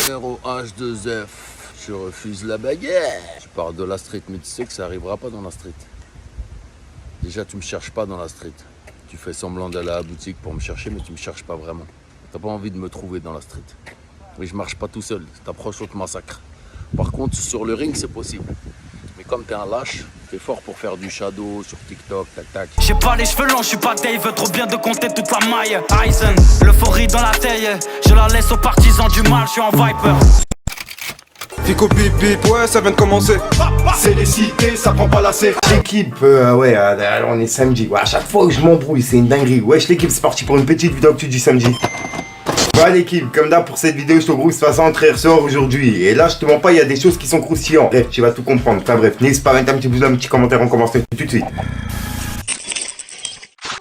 ROH2F, je refuse la baguette. Je parle de la street, mais tu sais que ça arrivera pas dans la street. Déjà, tu me cherches pas dans la street. Tu fais semblant d'aller à la boutique pour me chercher, mais tu me cherches pas vraiment. T'as pas envie de me trouver dans la street. Mais je marche pas tout seul, t'approches, on te massacre. Par contre, sur le ring, c'est possible. Mais comme t'es un lâche, t'es fort pour faire du shadow sur TikTok, tac tac. J'ai pas les cheveux longs, je suis pas Dave, trop bien de compter toute la maille. Aizen, l'euphorie dans la taille, je la laisse aux partisans du mal, je suis en Viper. Fico pip pip, ouais ça vient de commencer. C'est les cités, ça prend pas la serre. L'équipe, on est samedi. Ouais, à chaque fois où je m'embrouille, c'est une dinguerie. Wesh l'équipe, c'est parti pour une petite vidéo actu du samedi. Ouais l'équipe, comme d'hab pour cette vidéo, je te grouille de toute façon très ressort aujourd'hui. Et là, je te mens pas, il y a des choses qui sont croustillantes. Bref, tu vas tout comprendre. Enfin bref, n'hésite pas à mettre un petit pouce bleu, un petit commentaire, on commence tout de suite.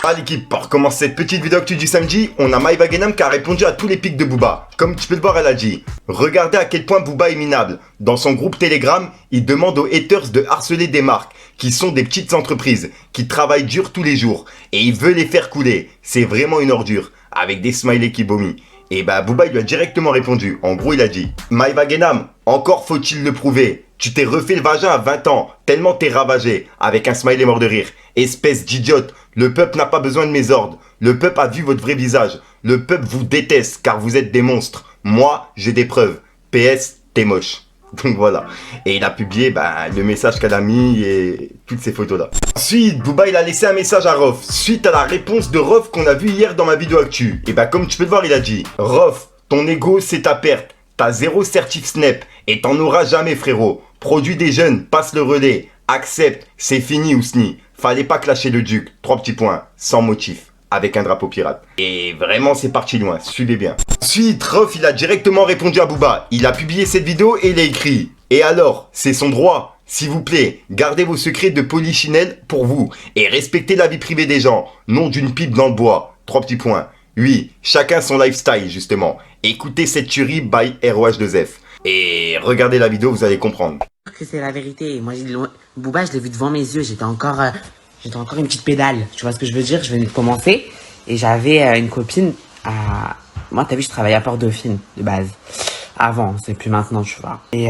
Ah l'équipe, pour commencer cette petite vidéo actu du samedi, on a Maëva Guénam qui a répondu à tous les pics de Booba. Comme tu peux le voir, elle a dit: regardez à quel point Booba est minable. Dans son groupe Telegram, il demande aux haters de harceler des marques, qui sont des petites entreprises, qui travaillent dur tous les jours. Et il veut les faire couler. C'est vraiment une ordure. Avec des smileys qui vomit. Et bah Booba il lui a directement répondu. En gros il a dit: Maëva Guénam, encore faut-il le prouver. Tu t'es refait le vagin à 20 ans, tellement t'es ravagé. Avec un smiley mort de rire. Espèce d'idiote, le peuple n'a pas besoin de mes ordres. Le peuple a vu votre vrai visage. Le peuple vous déteste car vous êtes des monstres. Moi, j'ai des preuves. PS, t'es moche. Donc voilà. Et il a publié le message qu'elle a mis et toutes ces photos là. Ensuite, Booba il a laissé un message à Rof suite à la réponse de Rof qu'on a vu hier dans ma vidéo actu. Et comme tu peux le voir, il a dit: Rof, ton ego c'est ta perte. T'as 0 certif Snap et t'en auras jamais frérot. Produit des jeunes, passe le relais. Accepte, c'est fini Ousni. Fallait pas clasher le duc. 3 petits points, sans motif. Avec un drapeau pirate. Et vraiment c'est parti loin, suivez bien. Ensuite, Rof il a directement répondu à Booba. Il a publié cette vidéo et il a écrit: et alors, c'est son droit. S'il vous plaît, gardez vos secrets de polichinelle pour vous. Et respectez la vie privée des gens. Non d'une pipe dans le bois. 3 petits points. Oui, chacun son lifestyle justement. Écoutez cette tuerie by ROH2F. Et regardez la vidéo, vous allez comprendre. Que c'est la vérité. Moi, Booba, je l'ai vu devant mes yeux. J'étais encore une petite pédale. Tu vois ce que je veux dire? Je venais de commencer et j'avais une copine à... Moi, t'as vu, je travaillais à Port-Dauphine de base. Avant, c'est plus maintenant, tu vois. Et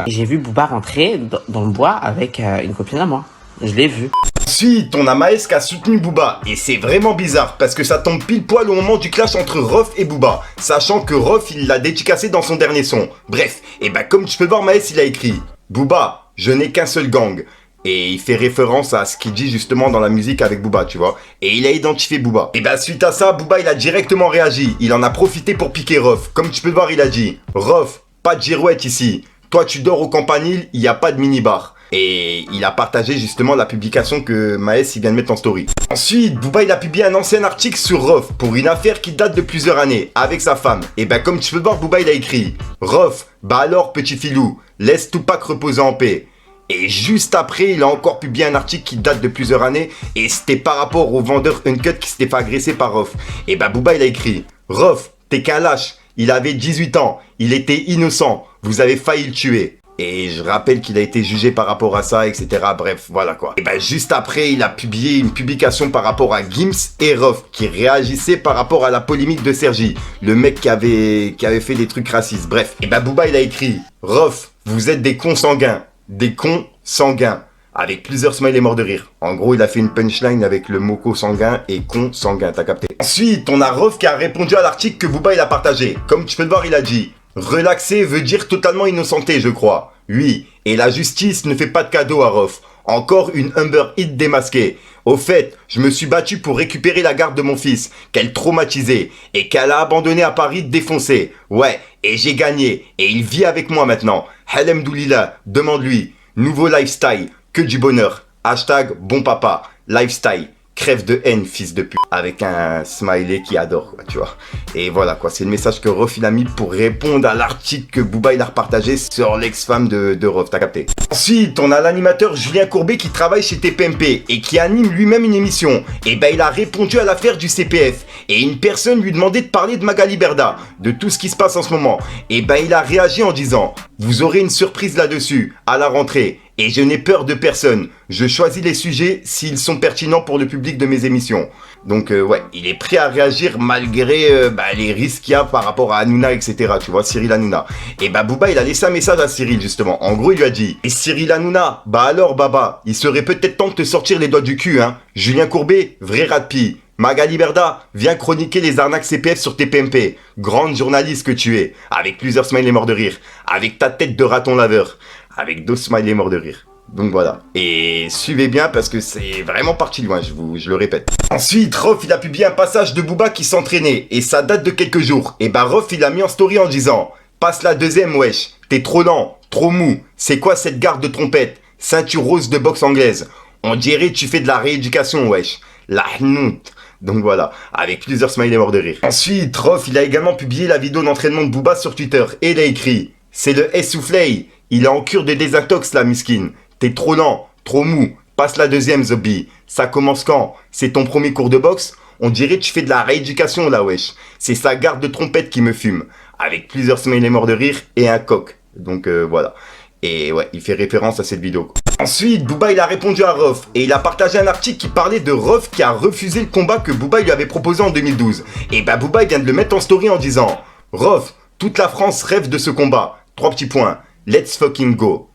j'ai vu Booba rentrer dans le bois avec une copine à moi. Je l'ai vu. Ensuite, on a Maes qui a soutenu Booba. Et c'est vraiment bizarre parce que ça tombe pile poil au moment du clash entre Rof et Booba. Sachant que Rof, il l'a dédicacé dans son dernier son. Bref, comme tu peux voir, Maes, il a écrit: Booba, je n'ai qu'un seul gang. Et il fait référence à ce qu'il dit justement dans la musique avec Booba, tu vois. Et il a identifié Booba. Et suite à ça, Booba, il a directement réagi. Il en a profité pour piquer Rof. Comme tu peux le voir, il a dit: Rof, pas de girouette ici. Toi, tu dors au campanile, il n'y a pas de minibar. Et il a partagé justement la publication que Maes il vient de mettre en story. Ensuite, Booba il a publié un ancien article sur Rof pour une affaire qui date de plusieurs années avec sa femme. Et comme tu peux le voir, Booba il a écrit: Rof, alors petit filou, laisse Tupac reposer en paix. Et juste après, il a encore publié un article qui date de plusieurs années et c'était par rapport au vendeur Uncut qui s'était fait agresser par Rof. Et Booba il a écrit: Rof, t'es qu'un lâche, il avait 18 ans, il était innocent, vous avez failli le tuer. Et je rappelle qu'il a été jugé par rapport à ça, etc. Bref, voilà quoi. Et juste après, il a publié une publication par rapport à Gims et Rof, qui réagissaient par rapport à la polémique de Sergi, le mec qui avait fait des trucs racistes. Bref, Booba il a écrit: Rof, vous êtes des cons sanguins. Des cons sanguins. Avec plusieurs smileys morts de rire. En gros, il a fait une punchline avec le mot sanguin et con sanguin, t'as capté. Ensuite, on a Rof qui a répondu à l'article que Booba il a partagé. Comme tu peux le voir, il a dit: relaxer veut dire totalement innocenté, je crois. Oui, et la justice ne fait pas de cadeau à Rof. Encore une Humber Hit démasquée. Au fait, je me suis battu pour récupérer la garde de mon fils, qu'elle traumatisait, et qu'elle a abandonné à Paris défoncé. Ouais, et j'ai gagné, et il vit avec moi maintenant. Alhamdoulilah, demande-lui. Nouveau lifestyle, que du bonheur. Hashtag bon papa, lifestyle. Crève de haine, fils de pute. Avec un smiley qui adore, quoi, tu vois. Et voilà, quoi. C'est le message que Rof il a mis pour répondre à l'article que Booba il a repartagé sur l'ex-femme de Rof, t'as capté. Ensuite, on a l'animateur Julien Courbet qui travaille chez TPMP et qui anime lui-même une émission. Et il a répondu à l'affaire du CPF. Et une personne lui demandait de parler de Magali Berda, de tout ce qui se passe en ce moment. Et il a réagi en disant: vous aurez une surprise là-dessus, à la rentrée. Et je n'ai peur de personne. Je choisis les sujets s'ils sont pertinents pour le public de mes émissions. Donc ouais, il est prêt à réagir malgré les risques qu'il y a par rapport à Hanouna, etc. Tu vois, Cyril Hanouna. Et Booba, il a laissé un message à Cyril, justement. En gros, il lui a dit: et Cyril Hanouna, alors Baba, il serait peut-être temps de te sortir les doigts du cul, hein. Julien Courbet, vrai ratpi. Magali Berda, viens chroniquer les arnaques CPF sur tes PMP. Grande journaliste que tu es. Avec plusieurs smileys morts de rire. Avec ta tête de raton laveur. Avec d'autres smileys morts de rire. Donc voilà. Et suivez bien parce que c'est vraiment parti loin, je le répète. Ensuite, Rof, il a publié un passage de Booba qui s'entraînait. Et ça date de quelques jours. Et Rof, il a mis en story en disant: passe la deuxième, wesh. T'es trop lent, trop mou. C'est quoi cette garde de trompette? Ceinture rose de boxe anglaise. On dirait tu fais de la rééducation, wesh. La hnout. Donc voilà, avec plusieurs smileys morts de rire. Ensuite, Rof, il a également publié la vidéo d'entraînement de Booba sur Twitter. Et il a écrit: c'est le essoufflé. Il est en cure de désintox, la miskine. T'es trop lent, trop mou. Passe la deuxième, Zombie. Ça commence quand? C'est ton premier cours de boxe? On dirait tu fais de la rééducation, là, wesh. C'est sa garde de trompette qui me fume. Avec plusieurs smileys morts de rire et un coq. Donc voilà. Et ouais, il fait référence à cette vidéo. Ensuite, Booba, il a répondu à Rof. Et il a partagé un article qui parlait de Rof qui a refusé le combat que Booba lui avait proposé en 2012. Et Booba, il vient de le mettre en story en disant: Rof, toute la France rêve de ce combat. 3 petits points. Let's fucking go.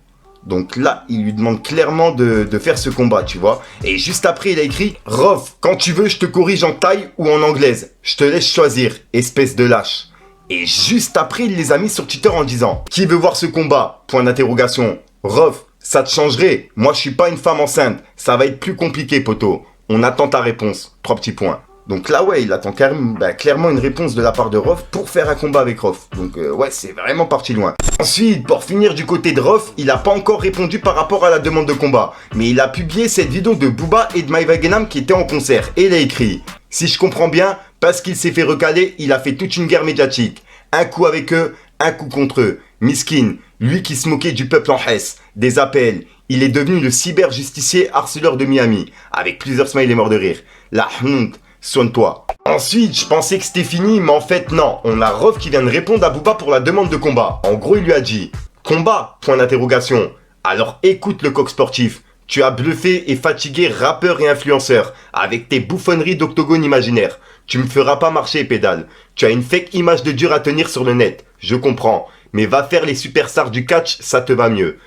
Donc là, il lui demande clairement de faire ce combat, tu vois. Et juste après, il a écrit: Rof, quand tu veux, je te corrige en thaï ou en anglaise. Je te laisse choisir, espèce de lâche. Et juste après, il les a mis sur Twitter en disant: qui veut voir ce combat? Point d'interrogation. Rof, ça te changerait? Moi, je suis pas une femme enceinte. Ça va être plus compliqué, poteau. On attend ta réponse. 3 petits points. Donc là, ouais, il attend clairement une réponse de la part de Rof pour faire un combat avec Rof. Donc ouais, c'est vraiment parti loin. Ensuite, pour finir du côté de Rof, il a pas encore répondu par rapport à la demande de combat. Mais il a publié cette vidéo de Booba et de Maïva Genam qui étaient en concert. Et il a écrit: si je comprends bien, parce qu'il s'est fait recaler, il a fait toute une guerre médiatique. Un coup avec eux, un coup contre eux. Miskin, lui qui se moquait du peuple en Hesse, des appels. Il est devenu le cyber-justicier harceleur de Miami. Avec plusieurs smileys morts de rire. La honte. Soigne-toi. Ensuite, je pensais que c'était fini, mais en fait non. On a Rof qui vient de répondre à Booba pour la demande de combat. En gros, il lui a dit: combat? Point d'interrogation. Alors écoute le coq sportif. Tu as bluffé et fatigué rappeur et influenceur avec tes bouffonneries d'octogone imaginaire. Tu me feras pas marcher, pédale. Tu as une fake image de dur à tenir sur le net. Je comprends. Mais va faire les superstars du catch, ça te va mieux.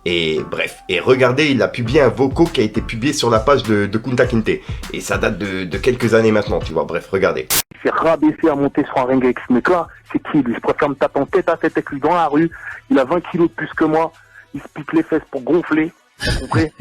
Et bref, et regardez, il a publié un vocal qui a été publié sur la page de Kunta Kinte. Et ça date de quelques années maintenant, tu vois. Bref, regardez. Il s'est rabaissé à monter sur un ring avec ce mec-là. C'est qui lui? Je préfère me taper en tête à tête avec lui dans la rue. Il a 20 kilos de plus que moi. Il se pique les fesses pour gonfler. Vous comprenez,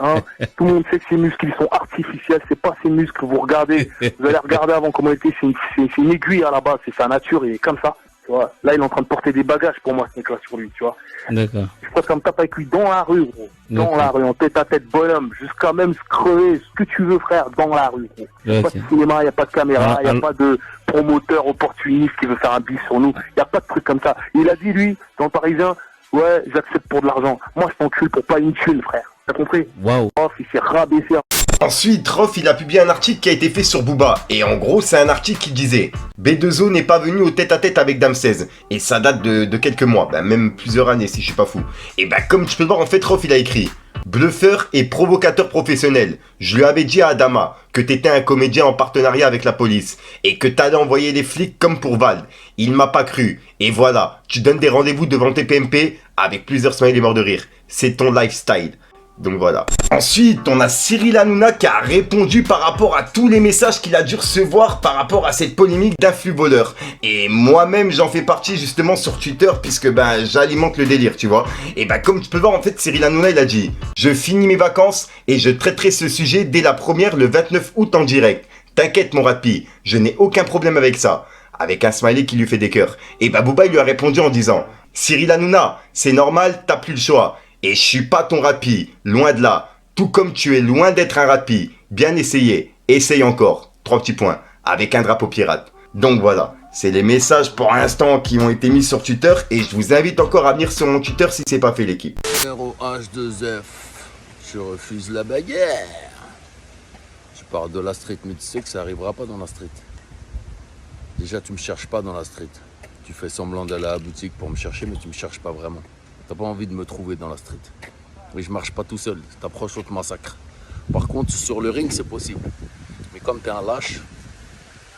hein? Tout le monde sait que ses muscles ils sont artificiels, c'est pas ses muscles. Vous regardez, vous allez regarder avant comment il était. C'est une aiguille à la base, c'est sa nature, il est comme ça. Tu vois. Là, il est en train de porter des bagages pour moi, ce mec-là, sur lui, tu vois. D'accord. Je préfère me taper avec lui dans la rue, gros. Dans la rue, en tête à tête, bonhomme, jusqu'à même se crever, ce que tu veux, frère, dans la rue, gros. Il n'y a pas de cinéma, il n'y a pas de caméra, il n'y a pas de promoteur opportuniste qui veut faire un bis sur nous. Il n'y a pas de truc comme ça. Il a dit, lui, dans le Parisien: ouais, j'accepte pour de l'argent. Moi, je t'encule pour pas une thune, frère. T'as compris? Waouh. Rof, il s'est rabaissé. Ensuite, Rof, il a publié un article qui a été fait sur Booba. Et en gros, c'est un article qui disait: B2O n'est pas venu au tête-à-tête avec Dame16. Et ça date de quelques mois, même plusieurs années si je suis pas fou. Et comme tu peux le voir, en fait, Rof, il a écrit: bluffeur et provocateur professionnel. Je lui avais dit à Adama que t'étais un comédien en partenariat avec la police et que t'allais envoyer les flics comme pour Vald. Il m'a pas cru. Et voilà, tu donnes des rendez-vous devant tes PMP avec plusieurs smileys morts de rire. C'est ton lifestyle. Donc voilà. Ensuite, on a Cyril Hanouna qui a répondu par rapport à tous les messages qu'il a dû recevoir par rapport à cette polémique d'influx voleur. Et moi-même, j'en fais partie justement sur Twitter puisque j'alimente le délire, tu vois. Et comme tu peux voir, en fait, Cyril Hanouna, il a dit: je finis mes vacances et je traiterai ce sujet dès la première le 29 août en direct. T'inquiète mon rapi, je n'ai aucun problème avec ça. Avec un smiley qui lui fait des cœurs. Et Booba, il lui a répondu en disant: Cyril Hanouna, c'est normal, t'as plus le choix. Et je suis pas ton rapi, loin de là. Tout comme tu es loin d'être un rapi. Bien essayé, essaye encore. 3 petits points, avec un drapeau pirate. Donc voilà, c'est les messages pour l'instant qui ont été mis sur Twitter. Et je vous invite encore à venir sur mon Twitter si c'est pas fait, l'équipe. Numéro H2F, je refuse la bagarre. Tu pars de la street, mais tu sais que ça arrivera pas dans la street. Déjà, tu me cherches pas dans la street. Tu fais semblant d'aller à la boutique pour me chercher, mais tu me cherches pas vraiment. T'as pas envie de me trouver dans la street. Mais je marche pas tout seul. Si t'approches, on te massacre. Par contre, sur le ring, c'est possible. Mais comme t'es un lâche,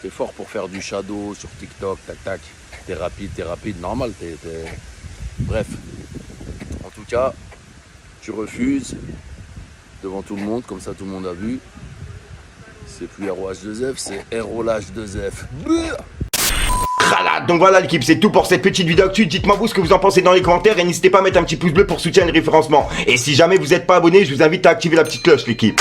t'es fort pour faire du shadow sur TikTok, tac tac. T'es rapide, normal. Bref. En tout cas, tu refuses devant tout le monde, comme ça tout le monde a vu. C'est plus ROH2F, c'est ROLH2F. Donc voilà l'équipe, c'est tout pour cette petite vidéo actu. Dites-moi vous ce que vous en pensez dans les commentaires et n'hésitez pas à mettre un petit pouce bleu pour soutenir le référencement. Et si jamais vous n'êtes pas abonné, je vous invite à activer la petite cloche l'équipe.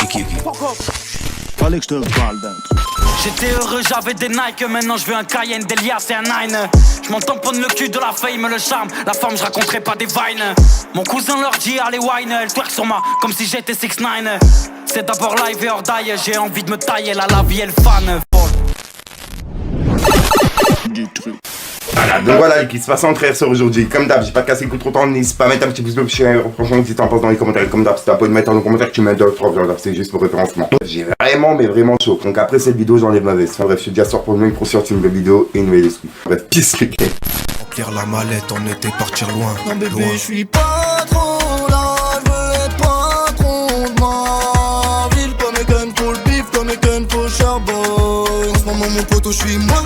Fallait que je te parle d'un truc. J'étais heureux, j'avais des Nike, maintenant je veux un Cayenne, des Lias et un Nine. Je m'en tamponne le cul de la fame, le charme, la forme, je raconterai pas des vines. Mon cousin leur dit allez wine, elle twerk sur moi comme si j'étais 6ix9ine. C'est d'abord live et hors die, j'ai envie de me tailler, la vie elle fan. Du truc. Voilà, donc voilà l'équipe, c'est pas sans frère sur aujourd'hui. Comme d'hab, j'ai pas cassé le coup trop temps, n'hésite pas à mettre un petit pouce bleu. Franchement, si t'en penses dans les commentaires, comme d'hab, si t'as pas de mettre dans les commentaires, tu mets 2 ou 3 viande, c'est juste pour référencement. J'ai vraiment, mais vraiment chaud. Donc après cette vidéo, j'enlève ma veste. Enfin bref, je te dis à soir pour une nouvelle une nouvelle vidéo et une nouvelle excuse. Bref, peace les gars. Remplir la mallette, on était partir loin. Non bébé, je suis pas trop là, je veux être patron de ma ville. Comme Eken pour le bif, comme Eken pour le charbon. En ce moment mon poteau, je suis moi.